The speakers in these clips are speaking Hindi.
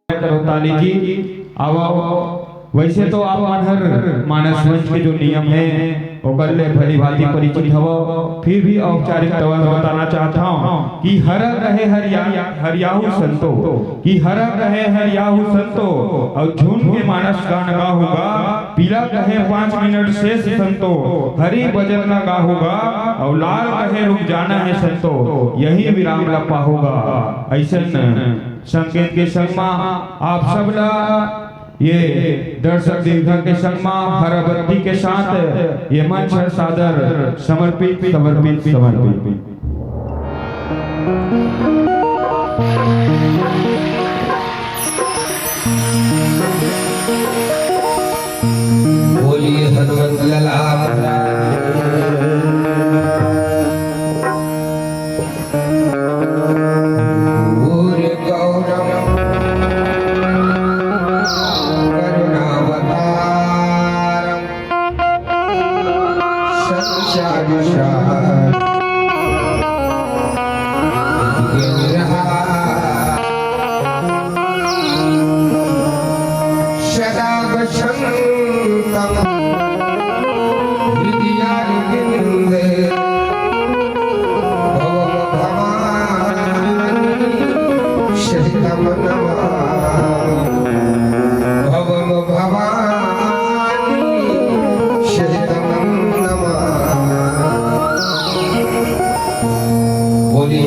करो ताली जी। आओ वैसे तो आप हर मानस वंश के जो नियम है वो कर ले भली भांति परिचित हो, फिर भी औपचारिक तौर बताना चाहता हूँ कि हर कहे हरियाहु संतो, कि हर कहे हरियाहु संतो और झूम के मानस गान गा होगा, पीला कहे 5 मिनट शेष संतो, हरि भजन ना गा होगा और लाल कहे रुक जाना है संतो, यही विराम लपा होगा। ऐसे संकेत के संग आप सब ये दर्शक दीर्घ के संग हरबत्ती के साथ ये मंच सादर समर्पित समर्पित समर्पित। बोलिए हनुमत लला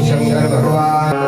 शंकर भगवान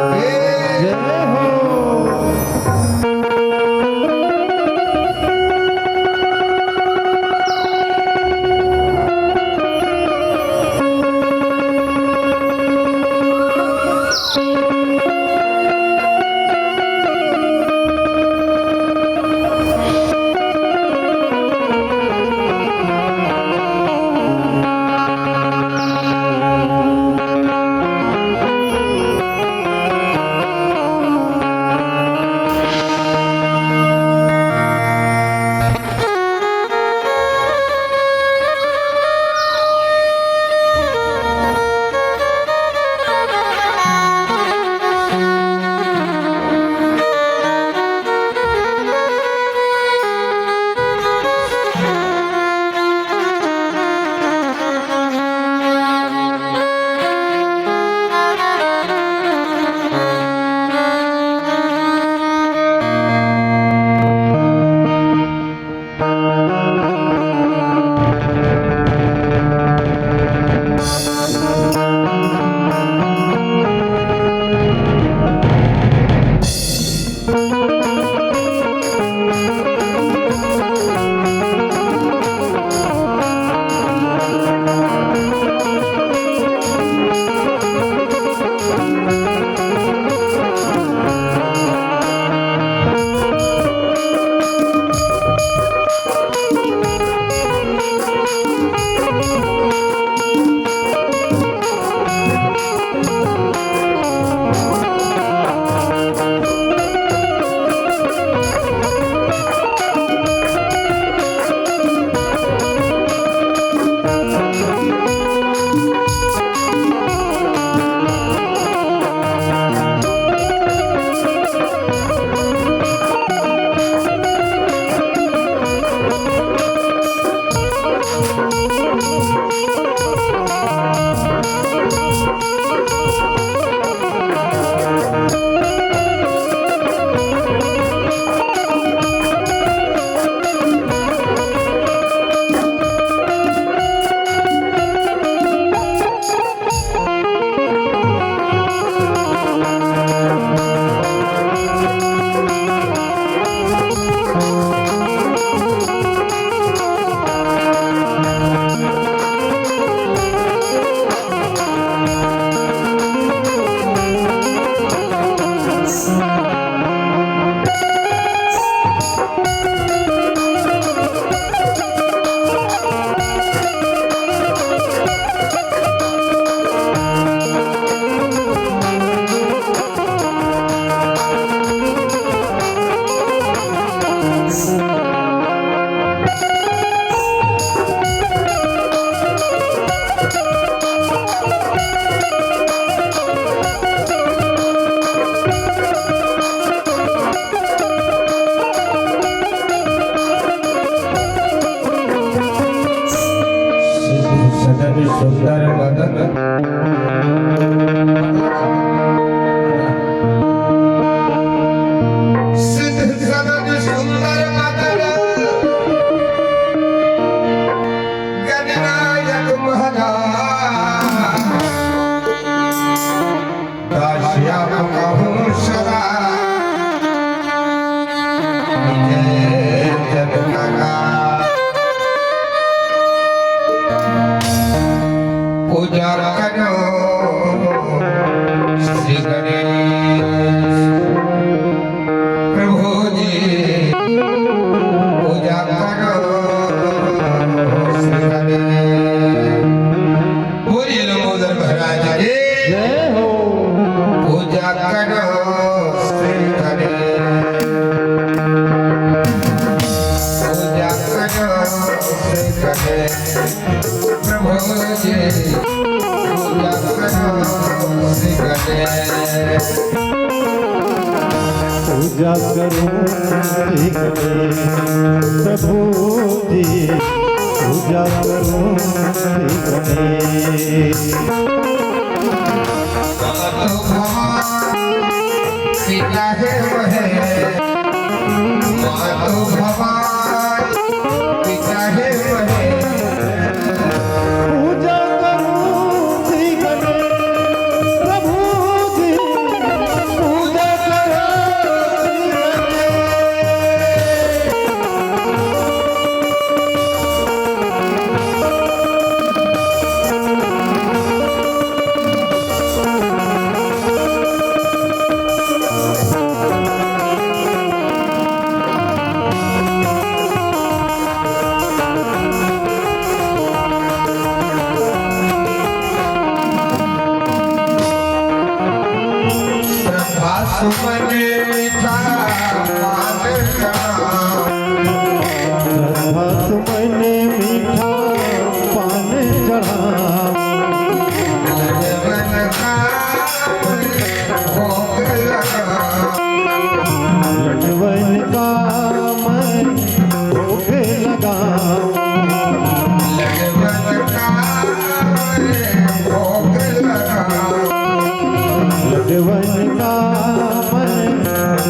नाम कहूँ सदा जय जन का पूजा करो श्री गणेश प्रभु जी पूजा करो श्री गणेश बोलिए लंबोदर महाराज की जय हो पूजा करो श्री गणेश पूजा करो श्री गणेश प्रभु जी पूजा करो श्री गणेश पूजा करो श्री गणेश प्रभु जी पूजा करो श्री गणेश पिता है वह माधो भगवान पिता है वह पूजा करो श्री गणेश प्रभु जी पूजा करो श्री सुमन मीठा पान श्रद्धा सुमन मीठा पान चढ़ा लगन का भोग लगा लटवन का मैं भोग लगा लगन का भोग लगा लटवन का मैं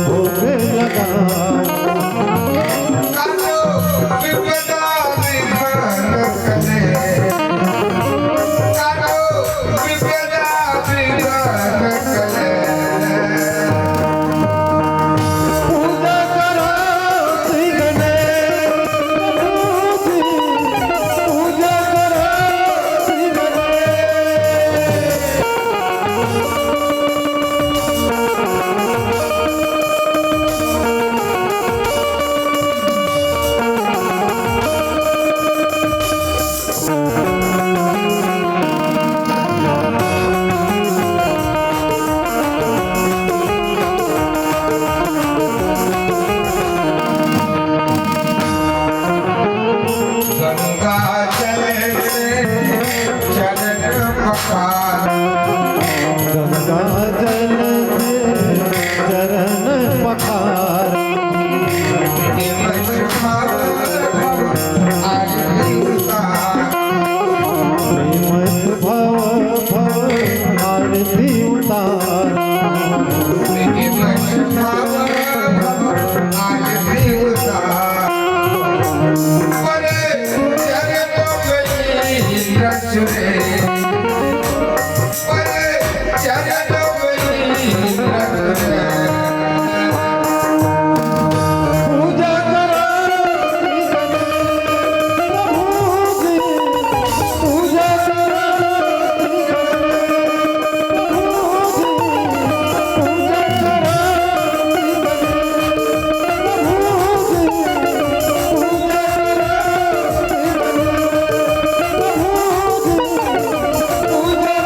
भोग लगा कालो विपदा विघ्न करे कालो विपदा विघ्न करे पूजा करो श्री गणेश प्रभु जी पूजा करो श्री गणेश गंगा जल से चरण पखार गंगा जल से चरण पखार निमष आरती उतार श्रीमद भव आरती उतार निमष आरती उतार परे चरणों में रच रे परे चरणों में रच रे पूजा करो श्री गणेश प्रभु जी पूजा करो श्री गणेश प्रभु जी पूजा करो श्री गणेश प्रभु जी पूजा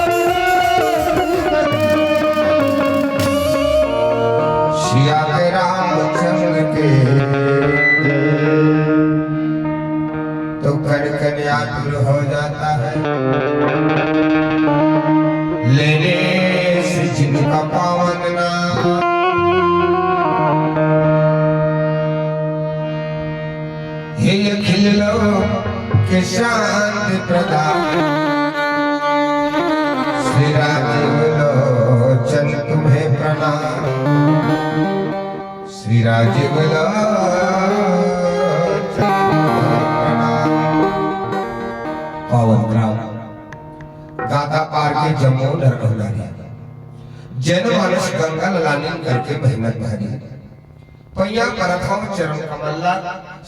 सिया के रामचंद्र के तो घर कन्या दूर हो जाता है लेने से जिनका पावन नाम हे अखिल लोक के शांति प्रदान श्री राजीव लोचन तुम्हें प्रणाम श्री राजीव लोचन पावन ग्राम दादा पार के जम्मू नरकौला जन मानस गंगा लानी करके मेहनत भारी पैया प्रथम चरण कमला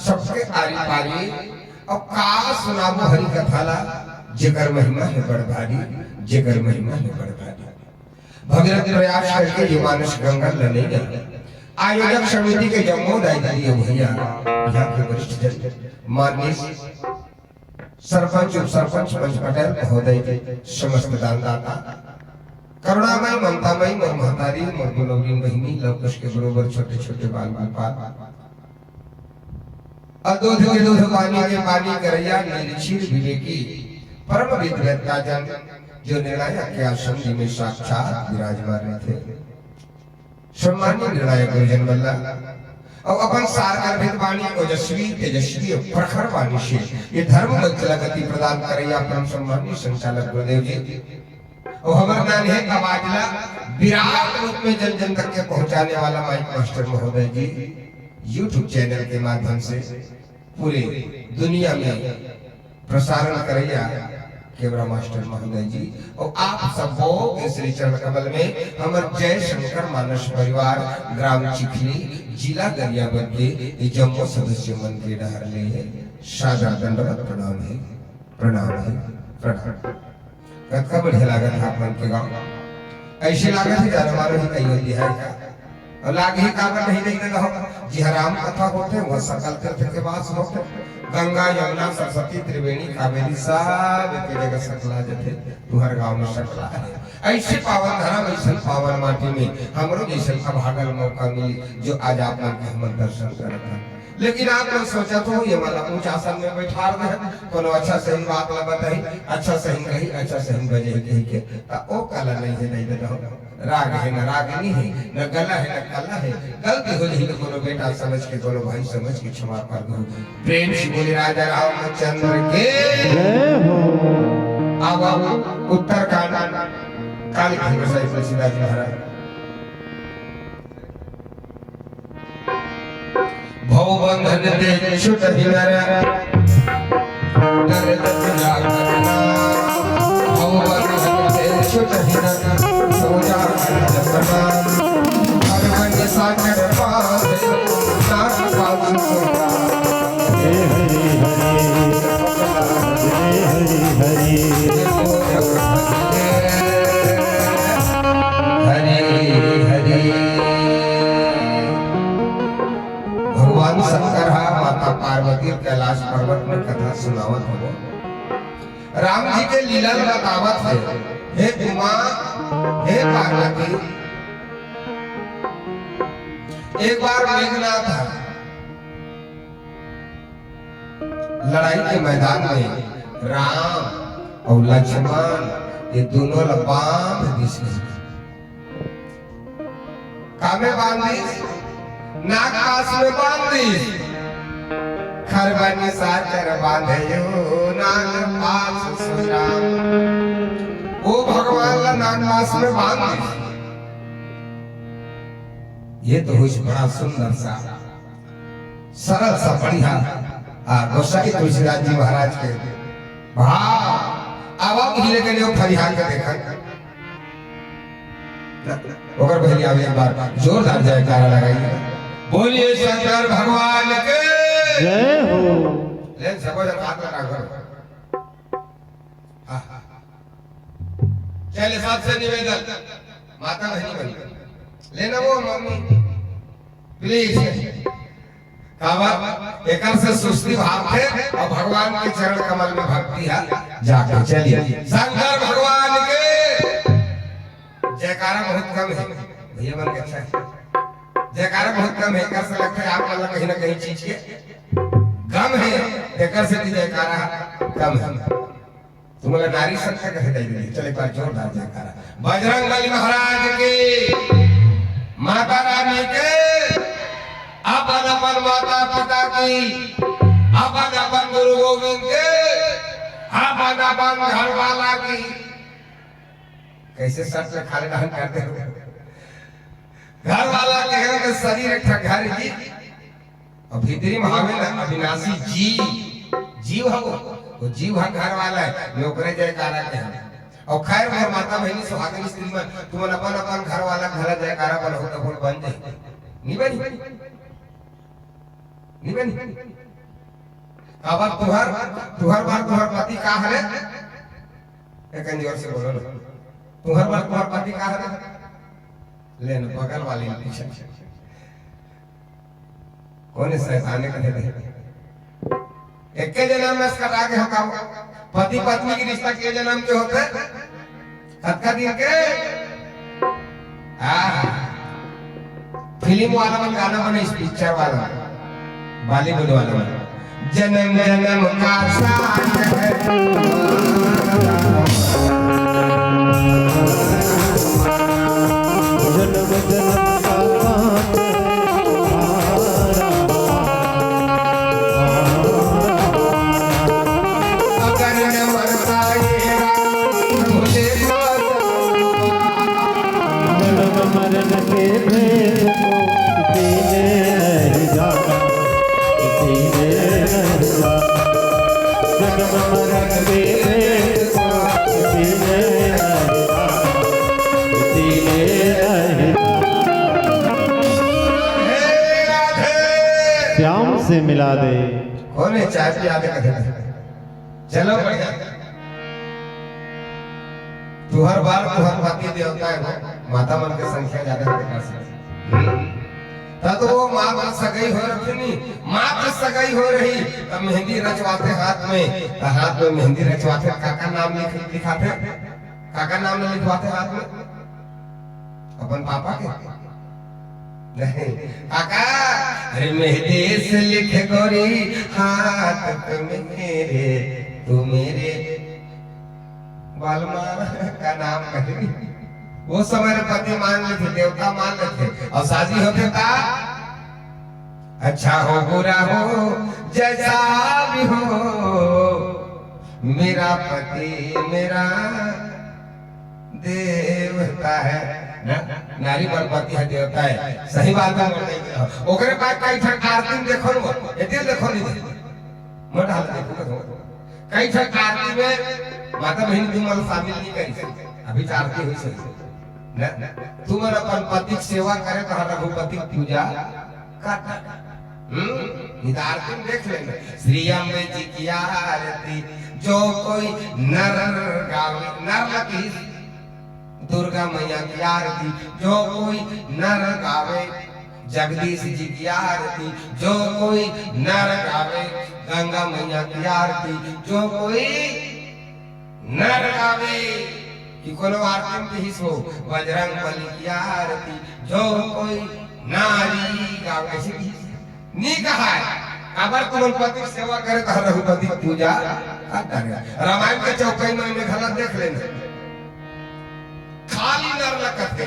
सबके आरी पारी और का सुनाबो हरि कथाला जेकर महिमा है बड़ भारी जेकर महिमा है बड़ भारी भगीरथ प्रयास करके ये मानस गंगा लने गए आयोजक समिति के जम्मू दायित्व भैया यहाँ के वरिष्ठ जन माननीय सरपंच उप सरपंच पंच पटेल महोदय समस्त दानदाता करुणामय ममतामय मोर महतारी मोर गुणवरीन बहिनी लवकुश के बरोबर छोटे छोटे बाल बाल दूध के दूध पानी के पानी करैया निर्क्षीर विवेकी परम विद्वता जन जो निर्णायक के आसन में साक्षात विराजमान थे सम्मानीय निर्णायक गुरुजन वल्ला और अपन सार गर्भित वाणी ओजस्वी तेजस्वी और प्रखर वाणी से ये धर्म मंचला गति प्रदान करैया परम सम्मानीय संचालक गुरुदेव जी और हमारे नाम है अवाजला विराट रूप में जन जन तक के पहुंचाने वाला माइक मास्टर महोदय जी YouTube चैनल के माध्यम से पूरे दुनिया में प्रसारण करैया केवरा मास्टर महोदय जी और आप सबो के श्री चरण कमल में हमर जय शंकर मानस परिवार ग्राम चिखली जिला गरियाबंद के जम्मू सदस्य मन के डहर ले है सादर दंडवत प्रणाम है प्रणाम है प्रणाम कतका बढ़िया लागत आप मन के गाँव ऐसे लागत है जाने मारो ही कहीं होती है और लागे ही कागज नहीं नहीं रहो जी राम कथा होते वह सकल तीर्थ के पास होते गंगा यमुना सरस्वती त्रिवेणी कावेरी सब एक जगह सकला जथे तुम्हारे गांव में सकला है ऐसे पावन धर्म ऐसे पावन माटी में हमरो जैसे अभागल मौका मिली जो आज आप लोग के हम दर्शन करता लेकिन आप लोग सोचा तो ये वाला ऊंच आसन में बैठा दे कोनो अच्छा सही बात ला बताई अच्छा सही कही अच्छा सही बजे कही के ओ कला नहीं है नहीं दे राग है न रागनी है न गला है न कला है गलती हो जाए तो कोनो बेटा समझ के कोनो भाई समझ के क्षमा कर दो प्रेम से बोले राजा रामचंद्र के जय हो। अब उत्तरकांड काली की गोसाई तुलसीदास महाराज भव बंधन दे छुट हिनर नर दत्ता करना भव बंधन दे छुट हिनर सोजा जपना हरवन सागर पास नाथ पास सोना जय हरि हरि हरि हरि भगवान शंकर माता पार्वती कैलाश पर्वत में कथा सुनावत हो राम जी के लीला बतावत है हे उमा हे पार्वती एक बार मेघनाथ लड़ाई के मैदान में राम और लक्ष्मण ये दोनों बांध दिस कामे बांधी नाग पास में बांधी खरबनी साचर बांधे नाग पास सुराम वो भगवान ला नाग पास में बांधी ये तो हुई बड़ा सुंदर सा सरल सा बढ़िया गोसाई तुलसीदास जी महाराज के अब आप हिले के लिए फरियाद का देखा ओकर पहले अब एक बार जोरदार जयकारा लगाइए बोलिए शंकर भगवान के जय हो। ले सबो जन हाथ लगा करो चले सबसे निवेदन माता बहनी बनी लेना वो मम्मी प्लीज कावत एकर से सुस्ती भाव थे और भगवान के चरण कमल में भक्ति है जाके चलिए शंकर भगवान के जयकारा बहुत कम है भैया मन के अच्छा है जयकारा बहुत कम है एकर से लगता है आप वाला कहीं ना कहीं चीज के गम है एकर से भी जयकारा कम है तुम्हारा नारी सत्य कहे जाइए चले एक बार जोरदार जयकारा बजरंगबली महाराज की माता रानी के अपन अपन माता पिता की अपन अपन गुरु गोविंद के अपन अपन घर वाला की कैसे सच में खाली दहन करते हो घर वाला के शरीर एक घर जी और भीतरी महावीर अविनाशी जीव है वो जीव है घर वाला है नौकरे जयकारा के और खैर मोर माता बहनी सुहागन स्त्री में तुमन अपन अपन घर वाला घर जयकारा बन हो तो बन जाए निबन अब तुहर तुहर बार तुहर पति का है एक जोर से बोलो ना तुहर बार तुहर पति का है लेन बगल वाली पीछे कौन है शैतान का दे एक के जन्म में इसका आगे होगा पति पत्नी की रिश्ता के जन्म के होते कत्का दिन के फिल्म वाला में गाना बने इस पिक्चर वाला बॉलीवुड वाला जन्म जन्म का साथ है जन्म जन्म का साथ अगर न मरता ये मुझे जन्म मरण के भेद को किसी ने नहीं जाना किसी ने नहीं जाना जन्म मरण के भेद को किसी ने नहीं जाना किसी ने नहीं श्याम से मिला दे कौन है चाय पिया दे कथे चलो बढ़िया तुहर बार तुहर पति देवता है माता मन के संख्या ज्यादा है तब तो वो माँ बाप सगाई हो रही नहीं माँ की सगाई हो रही तब मेहंदी रचवाते हाथ में मेहंदी रचवाते काका नाम लिखाते काका नाम नहीं लिखवाते हाथ में अपन पापा के नहीं काका अरे मेहंदी से लिख गोरी हाथ पे मेरे तू मेरे बालमा का नाम कहेगी वो समय पति मान लेते देवता मान लेते और शादी होते था अच्छा हो बुरा हो जैसा भी हो मेरा पति मेरा देवता है ना नारी पर पति है देवता है सही बात है ओकरे बाद कई ठन आरती देखो न एते देखो नहीं मोटा हाल देखो कई ठन आरती में माता बहन तुम शामिल नहीं करी अभी आरती हुई सही तुम अपन पति की सेवा करे तो रघुपति की पूजा आरती देख लेना श्री अम्बे जी की आरती जो कोई नर गावे नर लगी दुर्गा मैया की आरती जो कोई नर गावे जगदीश जी की आरती जो कोई नर गावे गंगा मैया की आरती जो कोई नर गावे कि कोनो आरती में हिस्सो बजरंग बली की आरती जो कोई नारी गावे ऐसे नहीं कहा है अगर तुम पति की सेवा करे तो रघुपति की पूजा करता है रामायण के चौपाई में गलत देख लेना खाली नर लगते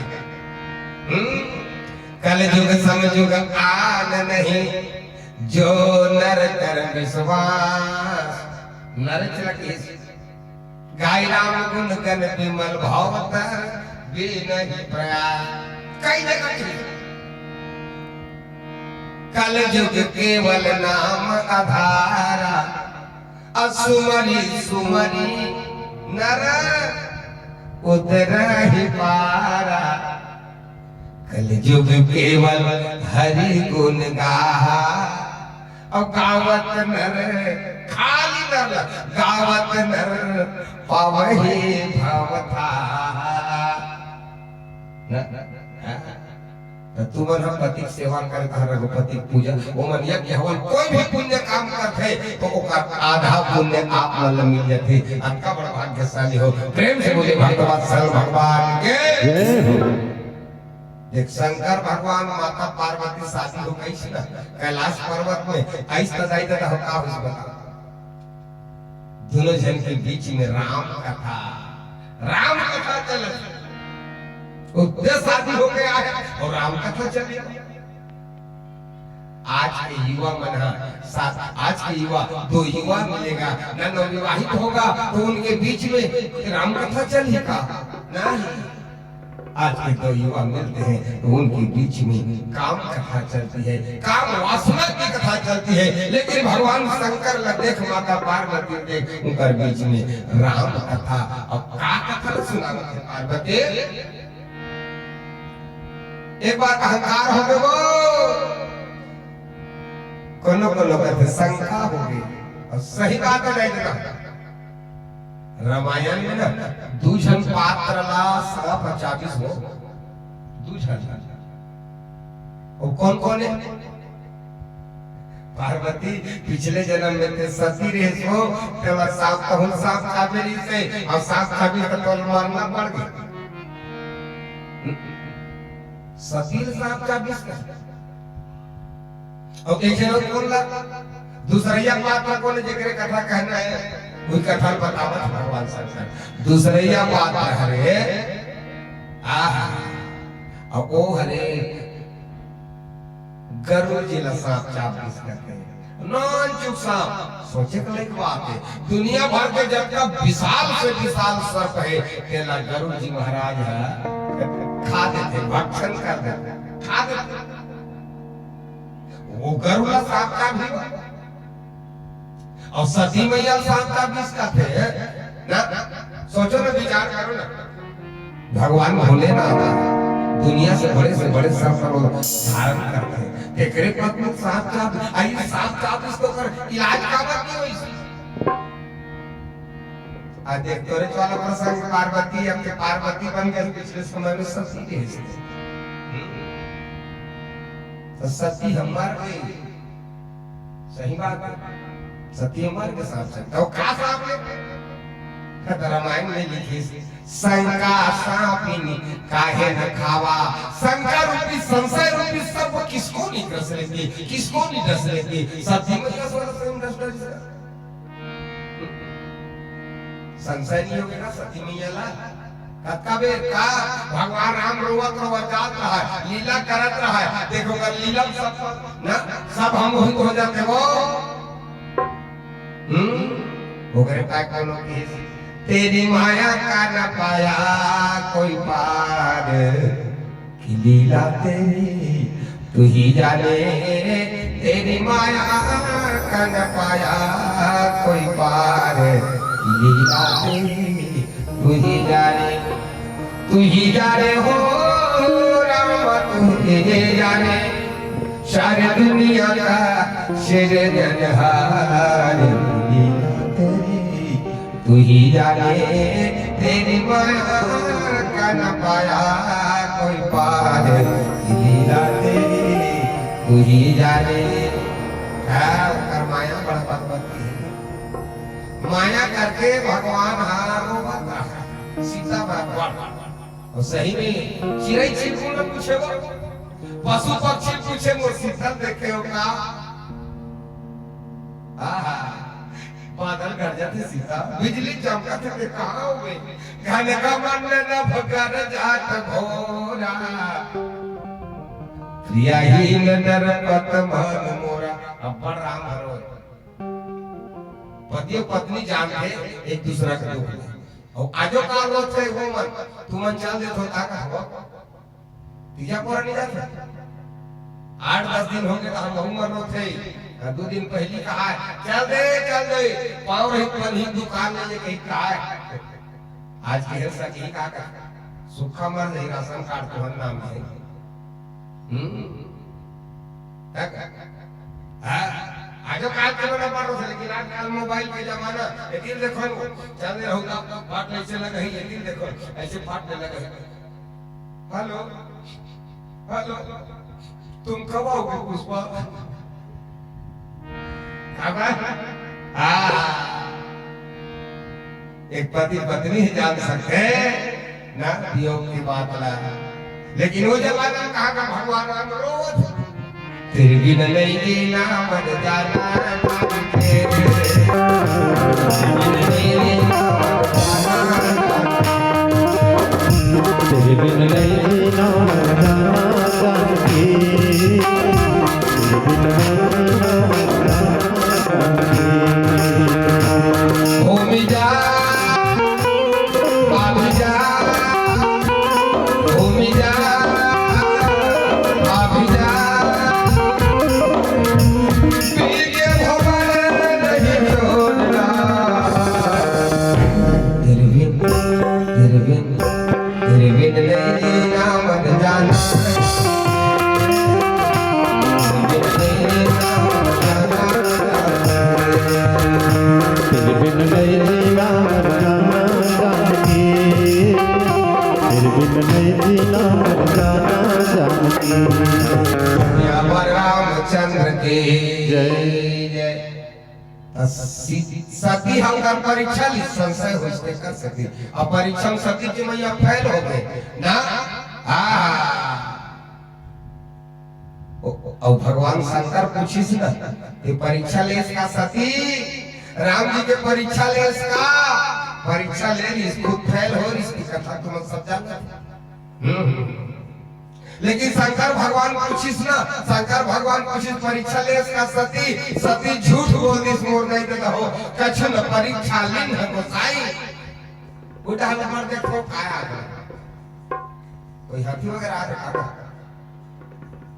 कल युग समयुग आन नहीं जो नर कर विश्वास नर चलके गाय राम गुण गण विमल भावतर बिनहि प्रयास कई जगह की कल युग केवल नाम आधारा असुमरी सुमरी नर उतर ही पारा कल युग केवल हरि गुण गाहा और गावत नर खाली नर गावत नर पावही भवथा तुमन हम पति की सेवा करता रघुपति की पूजा ओमन यज्ञ हवन कोई भी पुण्य काम करते तो ओकर आधा पुण्य आप मन मिल जाते अनका बड़ा भाग्यशाली हो प्रेम से बोले भगवान भगवान के जय हो एक शंकर भगवान माता पार्वती शादी हो गई थी ना कैलाश पर्वत में ऐसा दाई दादा होता उस बता दोनों जन के बीच में राम कथा चल उद्देश्य शादी हो गया है और राम कथा चल गया आज के युवा मन आज के युवा दो युवा मिलेगा न नवविवाहित होगा तो उनके बीच में राम कथा चलेगा नहीं आज के दो युवा मिलते हैं तो उनके बीच में काम कथा चलती है, काम वासना की कथा चलती है, लेकिन भगवान शंकर ल देख माता पार्वती देख उनकर बीच में राम कथा और का कथा सुनावत है पार्वती। एक बार अहंकार हो गए कोनो कहते शंका हो गई और सही बात है नहीं। रामायण में ना दूषण पात्र ला 125 हो दूषण और कौन कौन है? पार्वती पिछले जन्म में थे सती रहे सो तेरा साफ कहूं साफ काबेरी से और साफ काबेरी का तोल मारना पड़ गई सती साफ काबेरी का और एक जन कौन ला दूसरिया पात्र कौन जेकरे कथा कहना है कोई कथा बतावत भगवान शंकर दूसरिया बात हरे अब ओ हरे गरुड़ जी ला सांप चाप करते हैं नॉन चुप सांप सोचे के लायक बात है। दुनिया भर के जब तक विशाल से विशाल सर्प है तेला गरुड़ जी महाराज है खा देते भक्षण कर देते खा देते वो गरुड़ सांप का भी और सती मैया सांप का भी इसका थे ना। सोचो ना विचार करो ना भगवान भोलेनाथ दुनिया से बड़े सर्प को धारण करते हैं एकरे पत्नी सांप का आई सांप का इसको कर इलाज का बात नहीं हुई। आज देख तोरे वाला प्रसंग पार्वती अब के पार्वती बन गए पिछले समय में सती के तो सती हमार गई सही बात है सती हमार के साथ से तो का सांप ने रामायण में लिखी शंका सांपिनी काहे न खावा शंका रूपी संशय रूपी सब किसको नहीं डस लेती किसको नहीं डस लेती सती मैया संशय नहीं होगा ना सती मैया ला कबे का भगवान राम रोवत जात रहा है लीला करत रहा है देखो का लीला सब ना सब हम हो जाते वो ओकरे का कोनो की तेरी माया का न पाया कोई पार की लीला तेरी तू ही जाने तेरी माया का न पाया कोई पार की लीला तेरी तू ही जाने हो राम तू ही जाने सारी दुनिया का शेर जनहार तू ही जाने तेरी माया का न पाया कोई पार लीला तेरी तू ही जाने कर माया बड़ा भगवती माया करके भगवान हारो बता सीता भगवान और सही में चिड़ै चिड़कुल न पूछे वो पशु पक्षी पूछे मोर सीता देखे हो का आहा बादल घर जाते सीता बिजली चमकते थे कहाँ हो गई घने का मन न भगर जात घोरा प्रिया ही नर पत मन मोरा अब्बड़ राम हरो पति पत्नी जानते एक दूसरा का दुख और आजो का रोज है वो मन तुमन चल दे तो ताका हो तिया पर नहीं जाते 8-10 दिन हो गए तो हम उम्र रो थे 2 दिन पहली कहा चल दे पाँव रही पनी दुकान में कहीं कहा आज की हिस्सा की कहा सुखा मर नहीं राशन कार्ड तो नाम है आजो काल के बना पड़ो से लेकिन आजकल मोबाइल के जमाना एतिल देखो चल दे होगा फाट ऐसे लगा ही एतिल देखो ऐसे फाटने लगा हेलो हेलो तुम कब आओगे पुष्पा एक पति पत्नी ही जान सकते हैं ना वियोग की बात ला लेकिन वो जमाना में कहा भगवान राम रोज तेरे बिन नहीं जीना मर जाना तेरे बिन नहीं जीना मर जाना भूमि जा जाना जानकी सियावर रामचंद्र की जय। जय। सती हमका परीक्षा ली संशय होते कर सती और परीक्षा में सती जी मैया फेल हो गए ना और भगवान शंकर पूछिस ना ये परीक्षा ले इसका सती राम जी के परीक्षा ले इसका परीक्षा ले रही खुद फेल हो रही इसकी कथा तुम सब जानते लेकिन शंकर भगवान पूछिस ना शंकर भगवान पूछिस परीक्षा ले इसका सती सती झूठ बोल दिस मोर नहीं देता हो कछन परीक्षा लिन है गोसाई उठा नंबर देखो काय आ गया कोई हाथी वगैरह आ रहा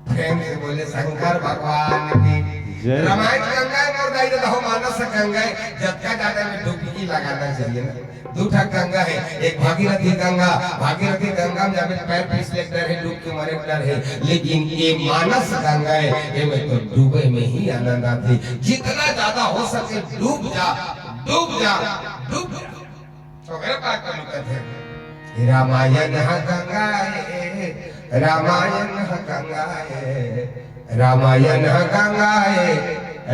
प्रेम से बोले शंकर भगवान की रामायण गंगा मोर नहीं देता हो मानस गंगा जब का दादा में डुबकी लगाना चाहिए ना दो ठा गंगा है एक भागीरथी गंगा में जब पैर फिसले डर है डूब के मरे डर है लेकिन ये मानस गंगा है ये में तो डूबे में ही आनंद आती जितना ज्यादा हो सके डूब जा तो मेरे पास का कहते हैं रामायण है गंगा है रामायण है गंगा है रामायण है गंगा है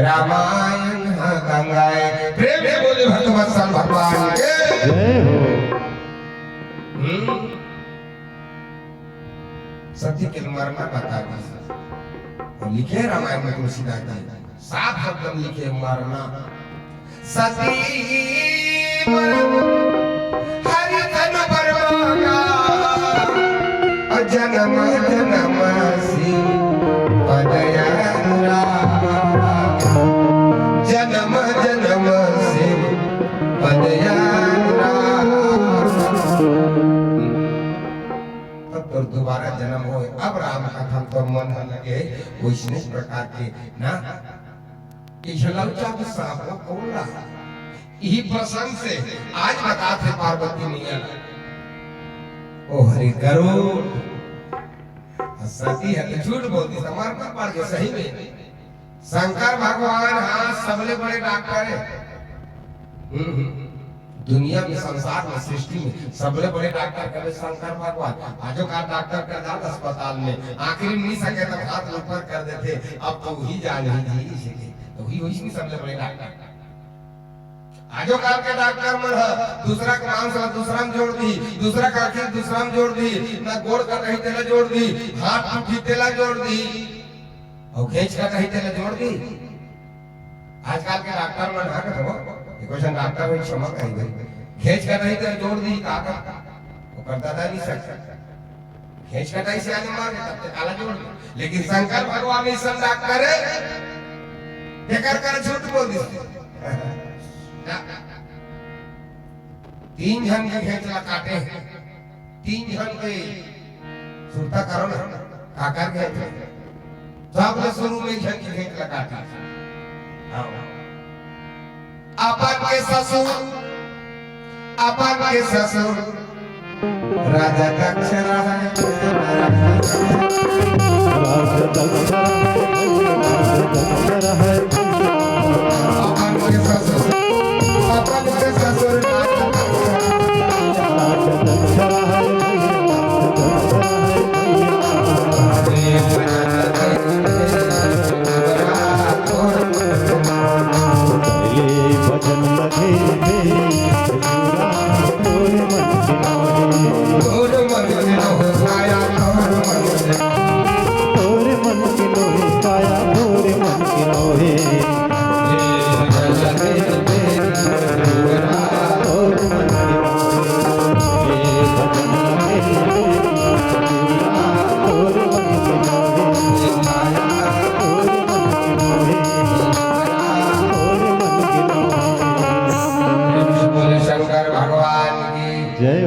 रामायण है गंगा है प्रेम से बोले भक्तवत्सल भगवान के जय हो। सत्य के मरना बता दी और लिखे रामायण में तुलसीदास जी 7 शब्द लिखे मरना सती हरि धन बरमागा जन्म जन्म सी पदयात्रा जन्म जन्म से पदयात्रा और दोबारा जन्म हो अब राम कथा तो मन लगे वैष्णव प्रकार के ना इछलौचा सांप कोला यही प्रसंग से आज बताते पार्वती मैया ओ हरि करो सती है झूठ बोलती समर्पण पड़ गए सही में शंकर भगवान हाँ सबले बड़े डॉक्टर है दुनिया में संसार में सृष्टि में सबले बड़े डॉक्टर कभी शंकर भगवान आजो का डॉक्टर का दाद अस्पताल में आखिर नहीं सके तो हाथ ऊपर कर देते अब तो वही जान ही तो वही नहीं सबले बड़े डॉक्टर आजो काल के डॉक्टर में दूसरा का मांस दूसरा में जोड़ दी दूसरा का आखिर दूसरा में जोड़ दी ना गोड़ का कहीं तेला जोड़ दी हाथ टूटी तेला जोड़ दी और खेच का कहीं तेला जोड़ दी आजकल के डॉक्टर में ना कहो क्वेश्चन डॉक्टर में क्षमा कही गई खेच का कहीं तेला जोड़ दी काका वो करता था नहीं सकता खेच का कहीं से आने मार तब तक काला जोड़ दी लेकिन शंकर भगवान इस सब डॉक्टर है कर झूठ बोल दी 3 जन के खेचला काटे 3 जन के सुरता करो ना काकर के सब लोग शुरू में जन के खेचला काटे अपन के ससुर राजा दक्ष रहा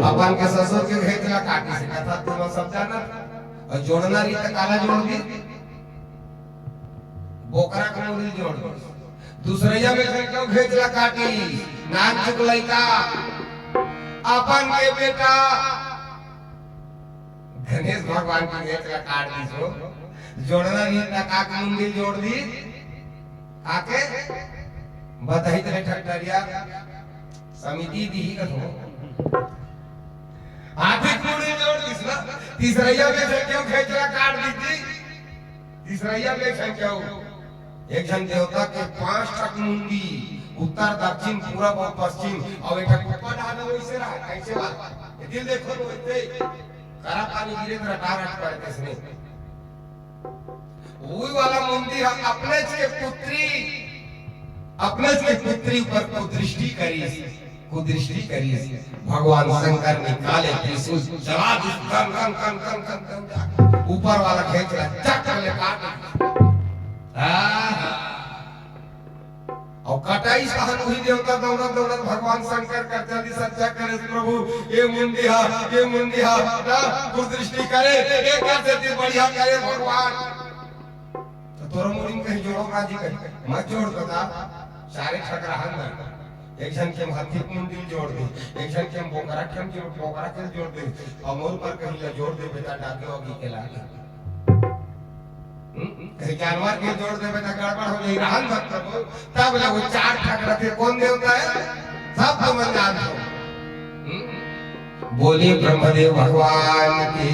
अपन के ससुर के घेतला काटी से कथा तुम सब जाना और जोड़ना री त काला जोड़ दी बोकरा को मुड़ी जोड़ दी दूसरैया में क्यों घेतला काटी नाक चुकलाई का अपन के बेटा गणेश भगवान की घेतला काट दी सो जोड़ना री त काक मुंडी जोड़ दी आके बताई तेरे ठट्टरिया समिति दी ही कथो आधी कुड़ी जोड़ दिस ना तीसरैया में से क्यों खेचरा काट दीजिए? तीसरैया में से क्यों? एक जन देवता के 5 टक मुंडी, उत्तर दक्षिण पूरब और पश्चिम, और एक ऊपर डाले वैसे रहा कैसे बात? ये दिल देखो तो वैसे करा पानी गिरे तो रटारट पड़ते इसने। वही वाला मुंडी अपने के पुत्री पर कुदृष्टि करी भगवान शंकर निकाले त्रिशूल जला ऊपर वाला खेच रहा चक्कर ले काट और कटाई सहन हुई देवता दौड़त दौड़त भगवान शंकर कर जल्दी सच्चा करे प्रभु ये मुंडिया ना कुदृष्टि करे ये कर देती बढ़िया करे भगवान। तो तोरा मुड़ी में कहीं जोड़ो राजी कहीं मत जोड़ बता सारे ठकराहन ना एक जन के हाथी मुंडी जोड़ दे, एक जन के बोकरा के जोड़ दे, और मोर पर कहीं जोड़ दे बेटा डाके होगी के लागे कहीं जानवर के जोड़ दे बेटा गड़बड़ हो जाए रहन मत प्रभु। तब वो 4 ठक रखे कौन देवता है सब तो मन जान दो। बोलिए ब्रह्मदेव भगवान की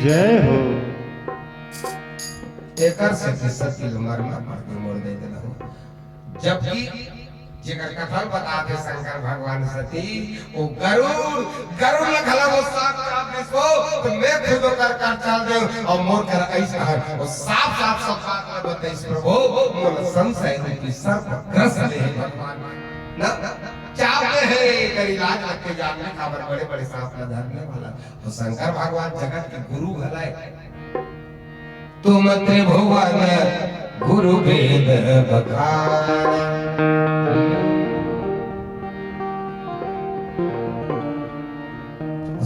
जय हो। एकर से सती मर के मोड़ दे देना हो। जबकि जेकर कथन बताते शंकर भगवान सती वो गरुड़ लखला वो साफ दिसो तो मैं खुद कर चल दे और मोर कर ऐसा है वो साफ सब बात बताई प्रभु मोर संशय रूपी सर्प ग्रस ले भगवान ना चाहते हैं कर इलाज रख के जानने खबर बड़े सांप न धरने वाला तो शंकर भगवान जगत के गुरु भलाए तुम त्रिभुवन गुरु वेद बखान।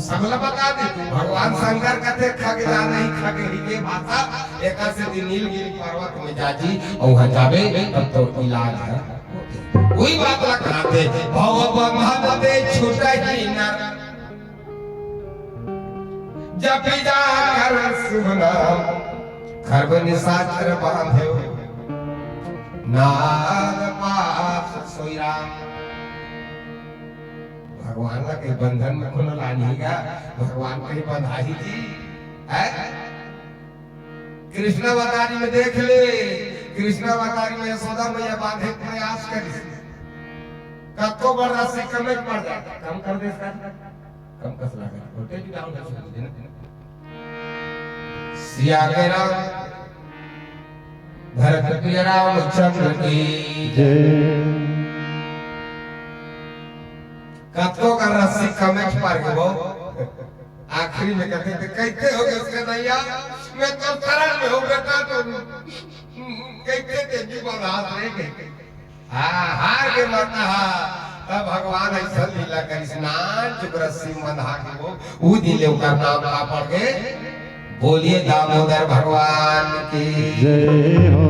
सबला बता दे भगवान शंकर कहते खगे जा नहीं खगे ही के भाषा एक से दिन नीलगिरी पर्वत में जाजी और वहां जावे तब तो इलाज है वही बात रखाते भव बंधन दे छूटा ही न जब जा कर शुभ नाम खरब निशाचर बांधे नाग पास सोई राम। भगवान का के बंधन में खुला लानी का भगवान के बंधाई जी है कृष्ण अवतारी में देख ले कृष्ण अवतारी में यशोदा मैया बांधे प्रयास करी कतो बड़ राशि कम पड़ जाता कम कर दे कम कस लगा छोटे भी डाउन कर देना सिया के राम भरत प्रिय रामचंद्र की जय। कतो का रस्सी कमेट पर गए वो आखिरी में कहते थे कैसे हो गए उसके नैया मैं तो शरण में हो बेटा तो कैसे थे जीवन हाथ रह गए हार के मरना तब भगवान ऐसा लीला कर स्नान चुप रस्सी बंधा के वो दिले का नाम का पड़ के बोलिए दामोदर भगवान की जय हो।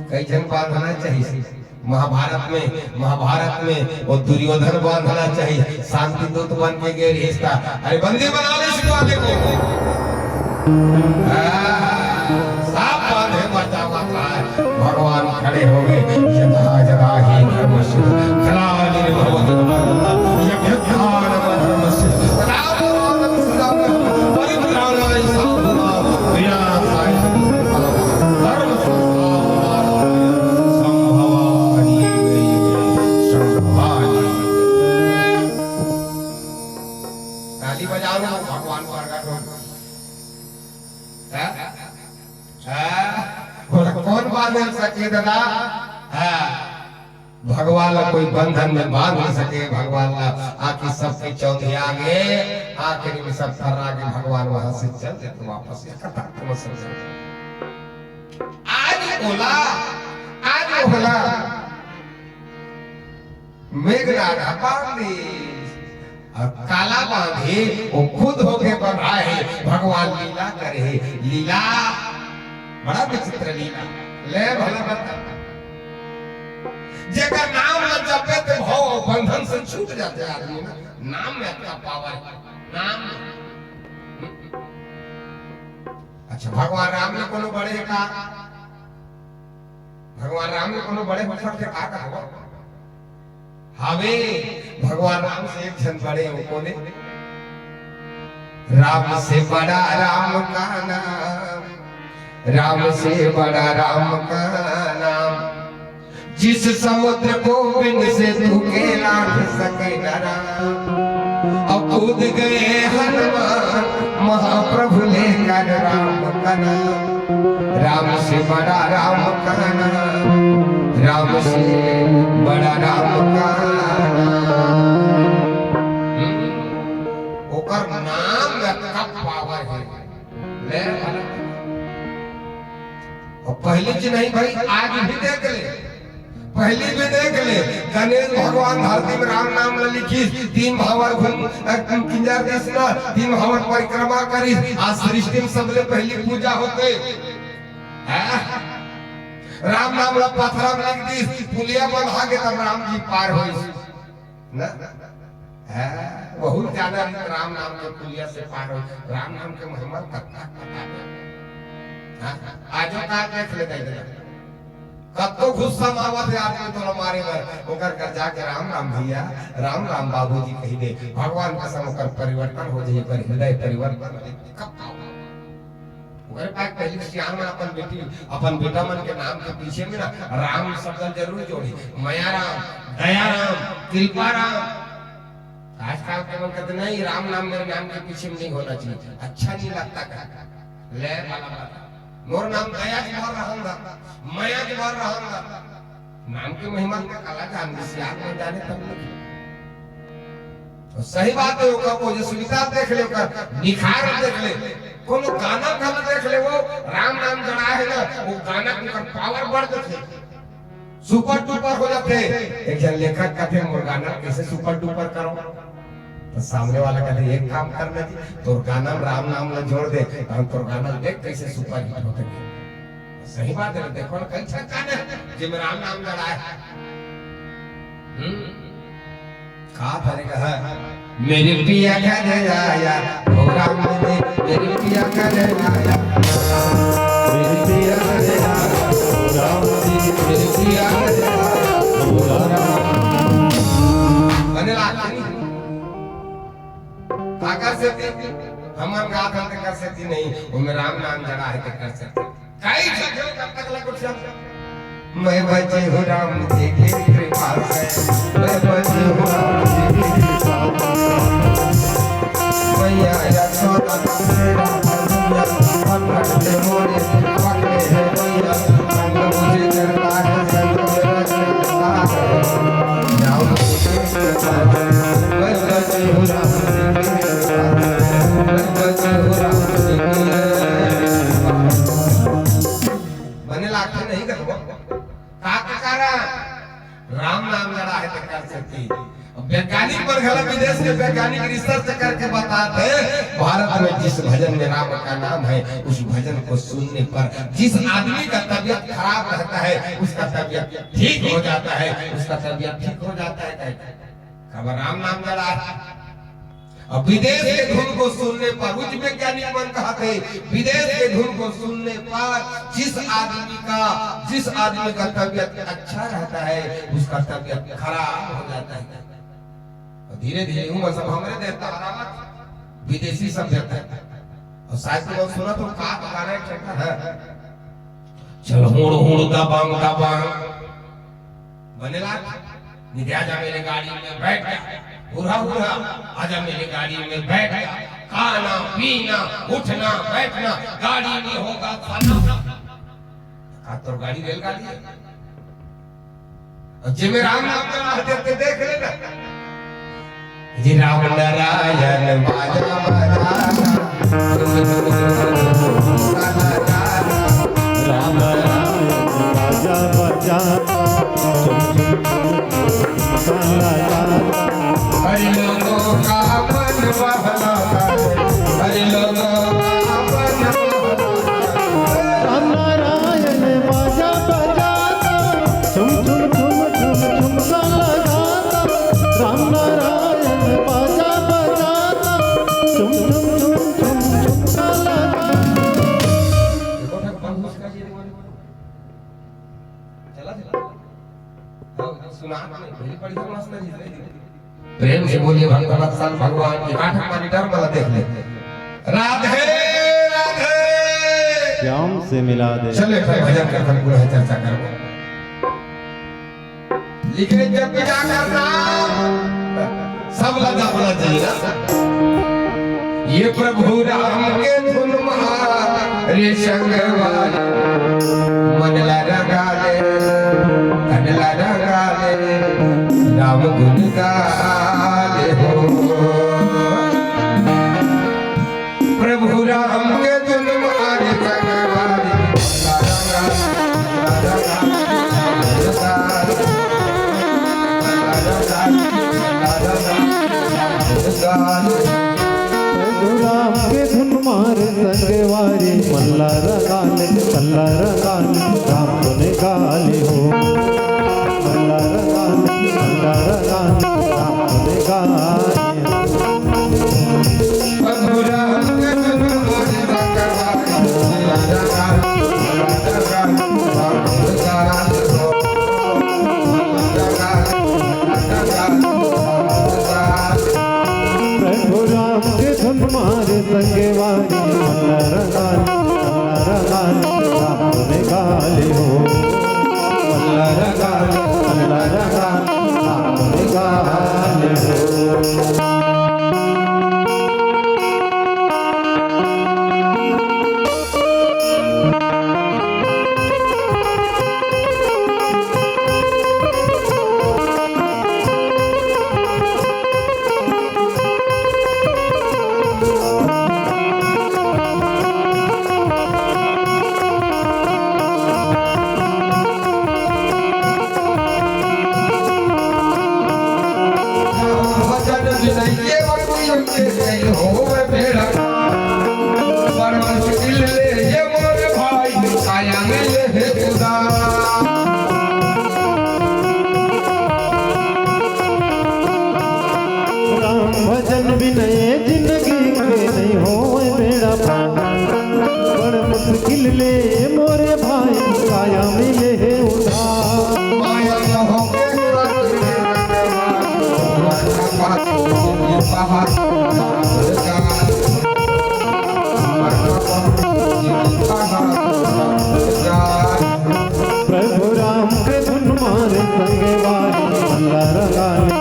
कई जन बांधना चाहिए महाभारत में वो दुर्योधन बांधना चाहिए शांति दूत बन के गए रिश्ता अरे बंदी बनाने सिखा दे को साफ बांधे बचा हुआ भगवान खड़े हो गए यथा जगा ही धर्म से खला निर्भवति यज्ञान धर्म से राम सुदाम परित्राणाय साधुना विनाशाय धर्म भगवान प्रकट हो कौन बांध सके दादा भगवान कोई बंधन में बांध नहीं सके भगवान आखिर सबके चौधरी आगे आखिर में सब कर आगे भगवान वहां से चल देते वापस आज बोला मेघनाथ बांधे और काला बांधे वो खुद होके बढ़ाए भगवान लीला करे लीला बड़ा विचित्र लीला ले भला बता जेकर नाम न जपे तो भव बंधन से छूट जाते आदमी ना नाम में अपना पावर नाम अच्छा भगवान राम ने कोनो बड़े का भगवान राम ने कोनो बड़े भक्त के का कहा हवे भगवान राम से एक जन बड़े वो कोने राम से बड़ा राम का नाम, राम से बड़ा राम का नाम। जिस समुद्र को बिन से तू केला न सके न राम। अब कूद गए हनुमान महाप्रभु लेकर राम का नाम, राम से बड़ा राम का नाम, राम से बड़ा राम का नाम। ओकर नाम में कब पावर है ले वाला। और पहली चीज नहीं भाई, आज भी देख ले, पहली भी देख ले। गणेश भगवान धरती में राम नाम लिखी, 3 भावर घूम किंजर देसना, 3 भावर परिक्रमा करी। आज सृष्टि में सबले पहली पूजा होते राम नाम ला पत्थर में लिख दी, पुलिया बंधा के तब राम जी पार हो ना। बहुत ज्यादा राम नाम के पुलिया से पार हो। राम नाम के महिमा पता आजो का देख ले कब तो गुस्सा मावत है आदमी तो मारे बर ओकर कर जाके राम राम भैया, राम राम बाबूजी कही दे। भगवान का सम ओकर परिवर्तन हो जाए, पर हृदय परिवर्तन कब ओकर पास पहले सियान में अपन बेटा मन के नाम के पीछे में ना राम शब्द जरूर जोड़ी। माया राम, दया राम, कृपा राम। आजकल के मन कहते नहीं राम नाम मेरे नाम के पीछे में नहीं होना चाहिए, अच्छा नहीं लगता का ले वाला मोर नाम दया के बार रहूंगा, माया के बार रहूंगा। नाम की महिमा का कला जान सियान में जाने तब लगी। तो सही बात है ओका वो जो सुविधा देख ले, ओका निखार देख ले, कोनो गाना का देख ले, वो राम नाम जड़ा है ना, वो गाना का पावर बढ़ जाते, सुपर डुपर हो जाते। एक जन लेखक कहते हैं मोर गाना कैसे सुपर डुपर करो, तो सामने वाला कहते एक काम करना जी, तो गाना राम नाम ला जोड़ दे, हम तो गाना देख कैसे सुपर हिट होते हैं। सही बात है, देखो ना कैसा गाना जिसमें राम नाम जड़ा है। कहा था है मेरे पिया घर आया ओ राम जी, मेरे पिया घर आया, मेरे पिया घर आया ओ राम जी, मेरे पिया घर आया ओ राम। बने लाती कर सकती हमर गात हम कर सकती नहीं, उनमें राम नाम जड़ा है तो कर सकती। कई जगह कब तक लग कुछ मैं बचे हूँ राम जी की कृपा से, मैं बचे हूँ राम जी की कृपा से। मैया यशोदा तेरा दुनिया पकड़ ले मोरे, पकड़े है मैया संग मुझे करता है, संग मेरा चलता है राम जी की कृपा से। मैं बचे हूँ राम जी की बने लाते नहीं करो काकारा राम नाम जड़ा है तो कर सकती। वैज्ञानिक पर गलत विदेश के वैज्ञानिक रिसर्च करके बताते भारत में जिस भजन में राम का नाम है, उस भजन को सुनने पर जिस आदमी का तबीयत खराब रहता है उसका तबीयत ठीक हो जाता है, उसका तबीयत ठीक हो जाता है। खबर राम नाम जड़ा है। अब विदेश के धुन को सुनने पर उच्च वैज्ञानिक मन कहते विदेश के धुन को सुनने पर जिस आदमी का तबीयत अच्छा रहता है उसका तबीयत खराब हो जाता है। धीरे धीरे उम्र सब हमारे देता आरामत विदेशी सभ्यता और शायद तुम सुना तो का गाना चलता है चल हुड़ हुड़ दबांग दबांग बनेला निध्या जा मेरे गाड़ी में बैठ जा, बुरा बुरा आजा मेरी गाड़ी में बैठ जा, खाना पीना उठना बैठना गाड़ी में होगा खाना। का तो गाड़ी रेलगाड़ी है और जिमे राम नाम का देते देख लेना जी राम नारायण बाजा बाजा राम बाजा बाजा हरि लोगों का मन बहलाता है, हरि लोगों का मन राम नारायण बाजा बजाता झुम झुम झुम झुम झुमका लगाता, राम नारायण बाजा बजाता झुम झुम झुम झुम झुमका लगाता। प्रेम से बोलिए भगवत्सल भगवान की 8 मॉनिटर वाला देख ले राधे राधे। श्याम से मिला दे। चले फिर भजन कीर्तन पूरा है, चर्चा करो। लिखे जब क्या करना सब लगा होना चाहिए ना। ये प्रभु राम के धुन रे संगवार मन लगा ले कन लगा ले राम गुण गाले हो। प्रभु राम के धुन रे संगवार राम के धुन मार संगवारी मल्लार गाले राम गुन गाले हो। मल्लार गाले राम गुन गाले हो। प्रभु राम के धुन रे प्रभु राम के धुन मार संगवारी मल्लार गाले राम गुन गाले हो। मल्लार गाले राम गुन गाले हो। भजन विनय जिंदगी के नहीं हो बेड़ा बड़ मुश्किल ले मोरे भाई काया मिले है उधार। प्रभु राम के धुन मारे संगवारी मल्लार गाले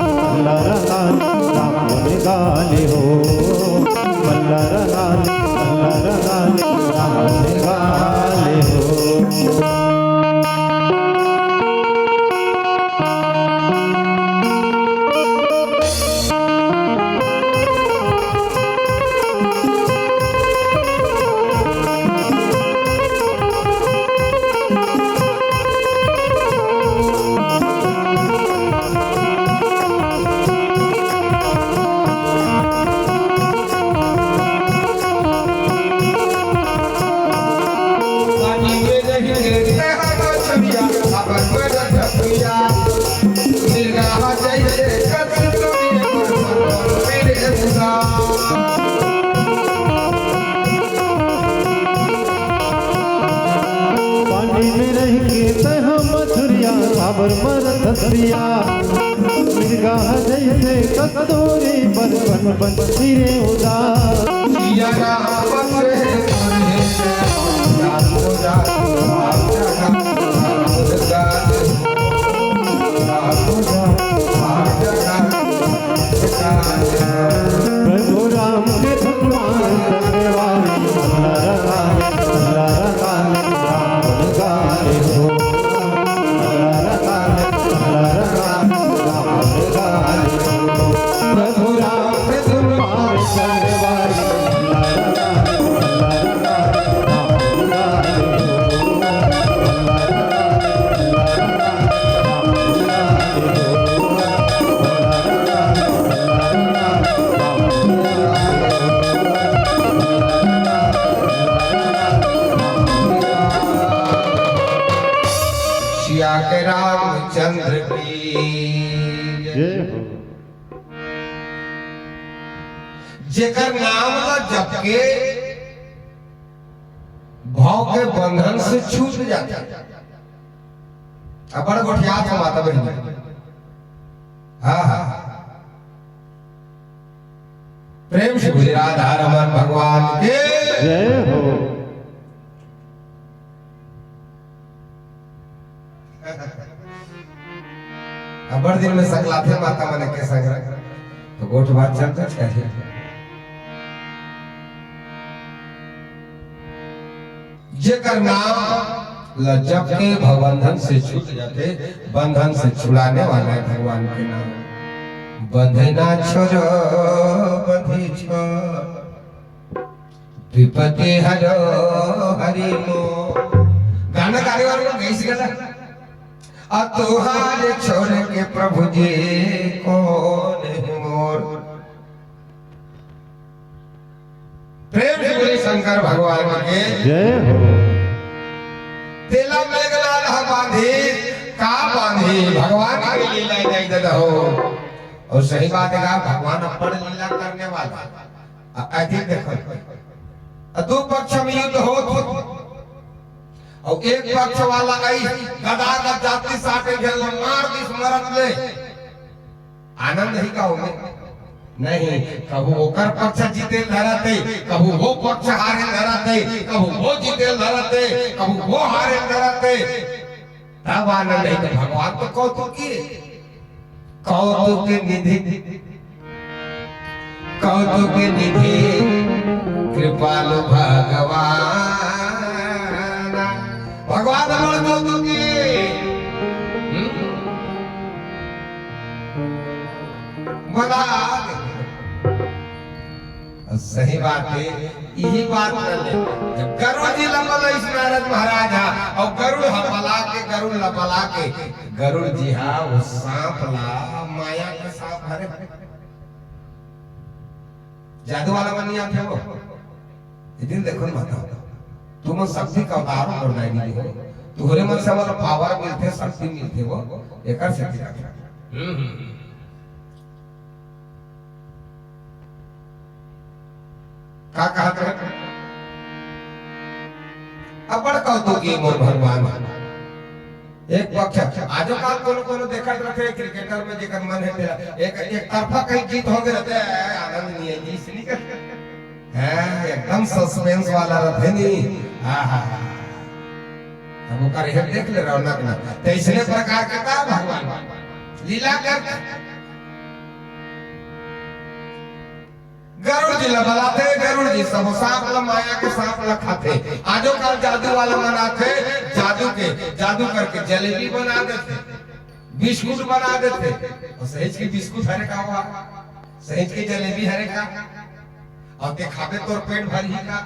राम गुन गाले हो। मल्लार गाले राम गुन गाले हो। पानी में रह के तह मथुरिया साबर मरत हसिया मिर्गा जैसे कस्तूरी बन बन बन सिरे उदास। प्रभु राम के धुन मार संगवारी मल्लार गाले राम गुन गाले हो। मल्लार गाले राम गुन गाले हो। प्रभु राम के धुन मार संगवारी मल्लार गाले राम गुन गाले हो। मल्लार गाले सिया के रामचंद्र की जय हो। जेकर नाम ला जप के भाव के बंधन से छूट जाता है। अब बड़ गोठियात हम माता बहन। हाँ हाँ प्रेम से बोले श्री राधा रमन भगवान के जय हो। अबर दिन में संगलाथे माता मने के संग तो गोठ बात चलता चाहिए। जेकर नाम लजब के भवबंधन से छूट जाते, बंधन से छुड़ाने वाला है भगवान के नाम। बंधना छोड़ो बंधी छोड़ विपत्ति हरो हरि मो। गाना गाने वाले लोग गई सी गाना तुहारे छोड़ के प्रभु जी कौन है मोर। प्रेम से बोले शंकर भगवान के जय हो। तेला मेघनाद बांधी का बांधी भगवान की लीला नहीं देता हो। और सही बात है भगवान अपर लीला करने वाला। अधिक देखो दो पक्ष में युद्ध हो और एक पक्ष वाला आई गदा का जाति साटे घेर मार दिस मरत ले आनंद ही का होगे नहीं। कबू ओकर पक्ष जीते लड़ते, कबू वो पक्ष हारे लड़ते, कबू वो जीते लड़ते, कबू वो हारे लड़ते, तब आनंद नहीं। तो भगवान तो कौतुक की कौतुक निधि, कौतुक निधि कृपालु भगवान। भगवान बड़ कौतुक की बता। सही बात है, यही बात कर ले। जब गरुड़ जी लबल इस नारद महाराज और गरुड़ हपला के गरुड़ लबला के गरुड़ जी हा वो सांप ला माया के सांप हरे जादू वाला बन गया थे वो। इधर देखो ना बताओ तुम शक्ति का अवतार और नहीं हो तुहरे मन से वाला पावर मिलते शक्ति मिलते वो एक शक्ति का कहते हैं अब बड़ कौतुकी मोर भगवान। एक पक्ष आजो काल कोनो देखत रहते क्रिकेटर में जेकर मन है तेरा एक तरफा कहीं जीत हो गए रहते आनंद नहीं है जी इसलिए कर है एकदम सस्पेंस वाला रहते नहीं। अब वो कर देख ले रौनक ना तो इसलिए प्रकार करता है भगवान लीला करता। गरुड़ जी लबलाते, गरुड़ जी सब सांप ला माया के सांप ला खाते। आजो काल जादू वाला मनाते, जादू करके जलेबी बना देते, बिस्कुट बना देते। और सहेज की बिस्कुट हरे का हुआ, सहेज की जलेबी हरे का और के खाते तोर पेट भरी का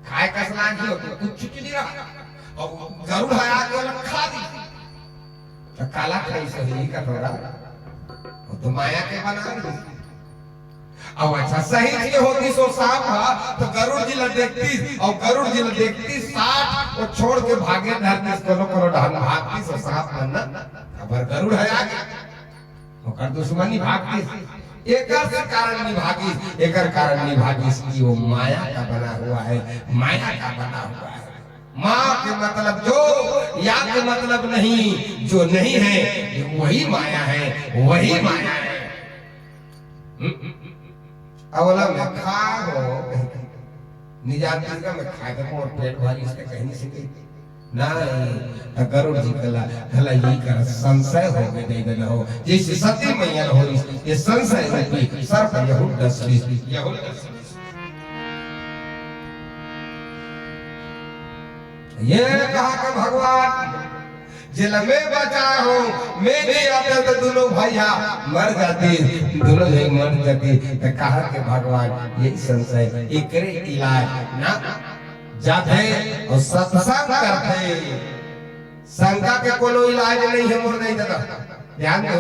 खाए का सलाह की होती कुछ चुकी नहीं रहा। और गरुड़ है आके वाला खा दी तो काला खाई सही का थोड़ा तो माया के बना दी। अब अच्छा सही के होती सो सांप तो गरुड़ जी ला देखती और गरुड़ जी ला देखती 60 वो छोड़ के भागे धरती कोनो ढाल भागती सो सांप ना अब गरुड़ है आगे ओकर दुश्मनी भागती एकर से कारण नहीं भागी, एकर कारण नहीं भागी इसकी वो माया का बना हुआ है, माया का बना हुआ है। माँ के मतलब जो, या के मतलब नहीं, जो नहीं है वही माया है, वही माया है। अवला में खा हो निजात का में खाए तो और पेट भारी इसके कहीं नहीं सके नहीं। गरुड़ जी कला यही कर संशय हो गए दे देना हो जैसे सती मैया हो ये संशय रूपी सर्प यहूद दसली ये कहा कि भगवान जिल में बचा हो मैं नहीं आते तो दोनों भैया मर जाते, दोनों भाई मर जाते। तो कहा कि भगवान ये संशय एकरे इलाज ना जाते और सत्संग करते, शंका के कोनो इलाज नहीं है मोर नहीं दादा। ध्यान दो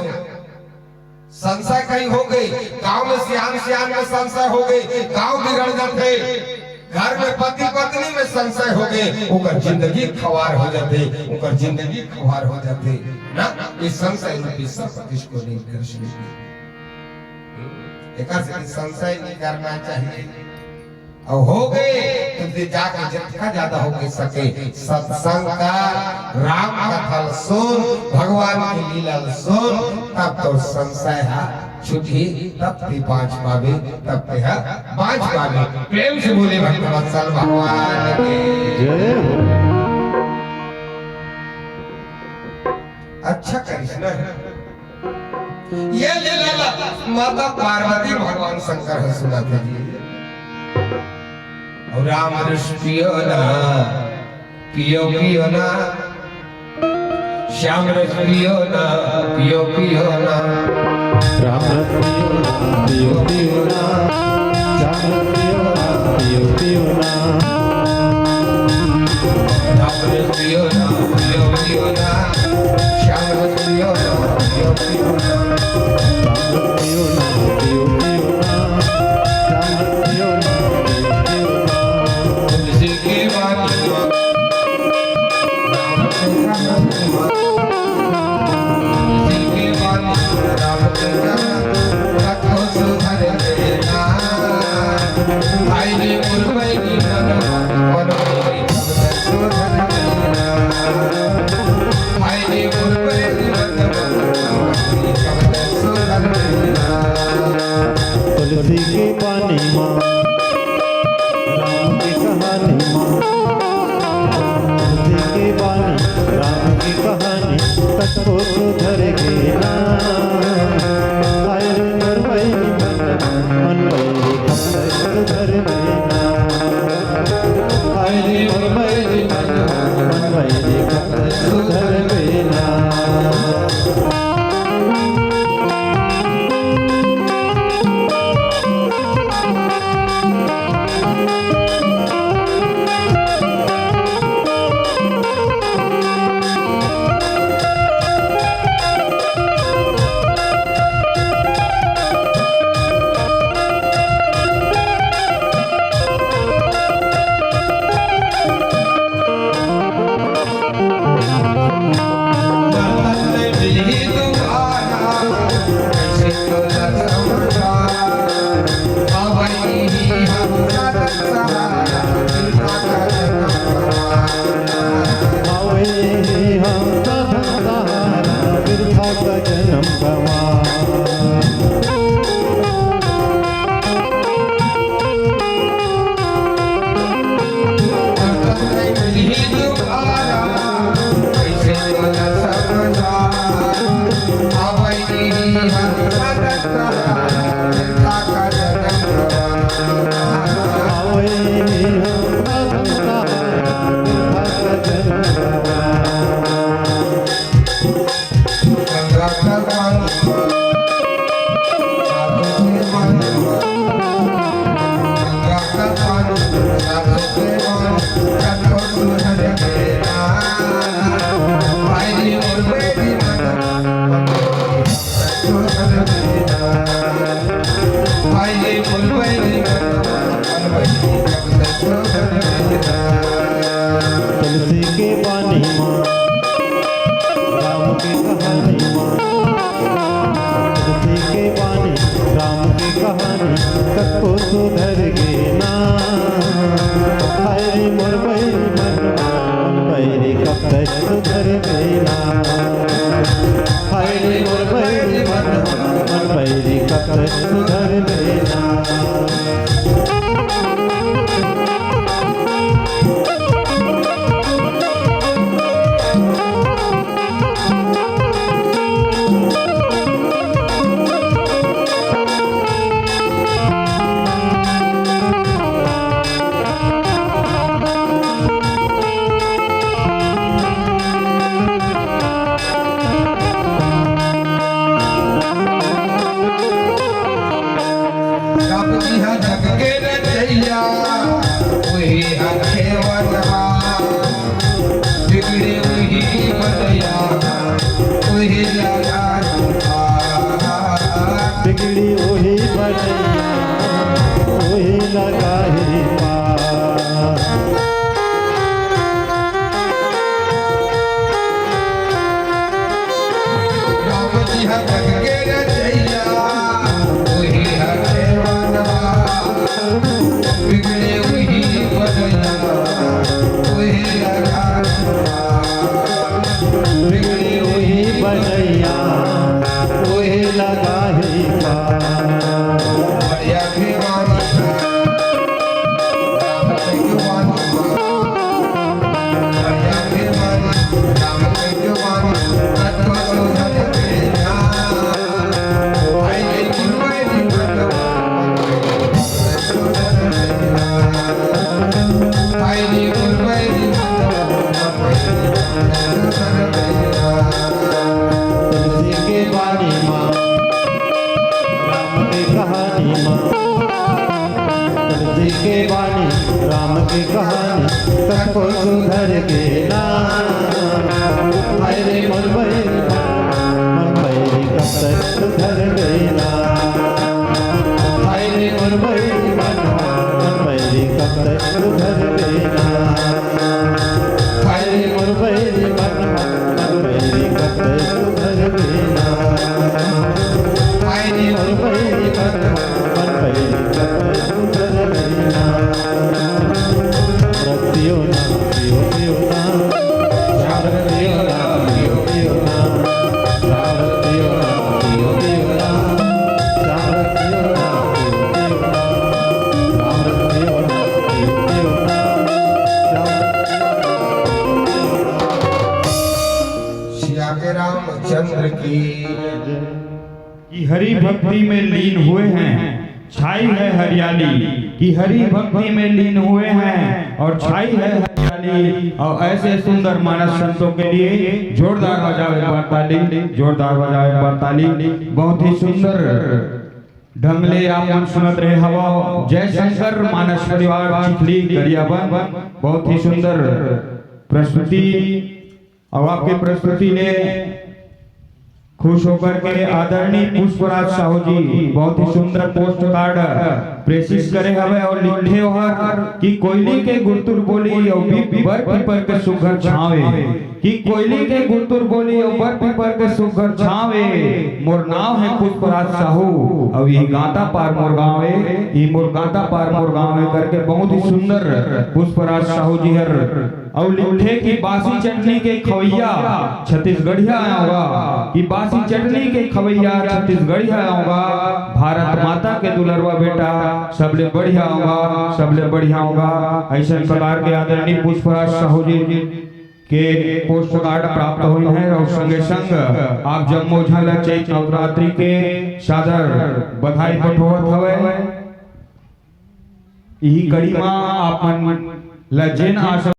संशय कहीं हो गई, गांव में सियान में संशय हो गई, गांव बिगड़ जाते, घर में पति पत्नी में संशय हो गए, उनका जिंदगी खवार हो जाते, उनका जिंदगी खवार हो जाते ना। इस संशय रूपी सब किसको नहीं कर सकते, एक संशय नहीं करना चाहिए। और हो गए तो जाके जितना ज्यादा हो गए सके सत्संग का, राम का फल सुन, भगवान की लीला सुन, तब तो संशय छुट्टी तब ते 5 पावे, तब ते है 5 पावे। प्रेम से बोले भक्तवत्सल भगवान के जय हो। अच्छा कृष्ण ये लीला माता पार्वती भगवान शंकर है सुनाते जी। और राम कृष्ण पियो ना पियो पियो ना, श्याम रस पियो ना पियो पियो ना, राम रस पियो पियो ना, श्याम रस पियो पियो ना, राम रस पियो ना पियो पियो ना, श्याम रस पियो ना पियो पियो ना, राम रस पियो ना पियो पियो ना, श्याम रस पियो ना पियो पियो ना। तुलसी की वाणी राम तुलसी की वाणी राम रखो सुधर देना, आई रे मुरई की मन मेरी भगत सुधर देना, आई रे मुरई की मन मेरी भगत सुधर देना। तुलसी की पानी माँ, राम की कहानी माँ, तुलसी की बानी राम की कहानी सबको सुधर गेना। आए रे मरवई मन वैरी कब तक सुधर गेना, आए रे मरवई मन वैरी कब तक सुधर गेना। जन्म तुलसी के बानी माँ, राम की कहानी माँ, तुलसी के बानी राम की कहानी सबको सुधर गेना। हाय रे मोर बैरी मन बैरी कब तक सुधर गेना, हाय रे मोर बैरी मन बैरी कब तक सुधर गेना। बिगड़ी वही बनैया वही लगा ही पार। राम जी हक के रचैया वही हके बनवा, बिगड़े वही बनैया वही लगा बिगड़ी वही बनैया वही लगा ही पार। बढ़िया भिवानी राम के जुबानी बढ़िया भिवानी राम के जुबानी तत्व सुधर बेना आई गई गुरबाई आई गुरबाई तुलसी के बानी माँ राम की कहानी माँ तुलसी के बानी राम की कहानी सबको सुधर के ना हाय रे मन बैरी कब तक सुधर गई ना हाय रे मन बैरी कब तक सुधर गई ना हाय रे मन बैरी कब तक सुधर गई ना हाय रे मन बैरी कब तक सुधर गई ना रतियो ना पियो पियो ना रतियो ना पियो पियो ना रतियो ना पियो पियो ना रतियो ना पियो पियो ना रतियो ना पियो पियो ना सिया के रामचंद्र की कि हरि भक्ति में लीन हुए हैं छाई है हरियाली कि हरि भक्ति में लीन हुए हैं और छाई है हरियाली। और ऐसे सुंदर मानस संतों के लिए जोरदार बजाओ एक बार ताली, जोरदार बजाओ एक बार ताली। बहुत ही सुंदर ढंगले आप मन सुनत रहे हवा जय शंकर मानस परिवार चिखली गरियाबंद बहुत ही सुंदर प्रस्तुति। और आपकी प्रस्तुति ने खुश होकर के आदरणीय पुष्पराज साहू जी बहुत ही सुंदर पोस्ट कार्ड प्रेसिस करे हवे और लिखे हर कि कोयली के गुरतुर बोली और बर पीपर के सुघर छावे कि कोयली के गुरतुर बोली और बर पीपर के सुघर छावे। मोर नाम है पुष्पराज साहू और ये गाता पार मोर गाँव है ये मोर गाता पार मोर गाँव है करके बहुत ही सुंदर पुष्पराज साहू जी हर और लिखे की बासी चटनी के खवैया छत्तीसगढ़िया आऊंगा कि बासी चटनी के खवैया छत्तीसगढ़िया आऊंगा। भारत माता के दुलरवा बेटा सबले बढ़िया आऊंगा सबले बढ़िया आऊंगा। ऐसे प्रकार के आदरणीय पुष्पराज साहू जी के पोस्ट कार्ड प्राप्त हुए हैं और संगे संग आप जब मोझा चैत नवरात्रि के सादर बधाई पठोवत हवे। यही कड़ी में आप लजेन आशा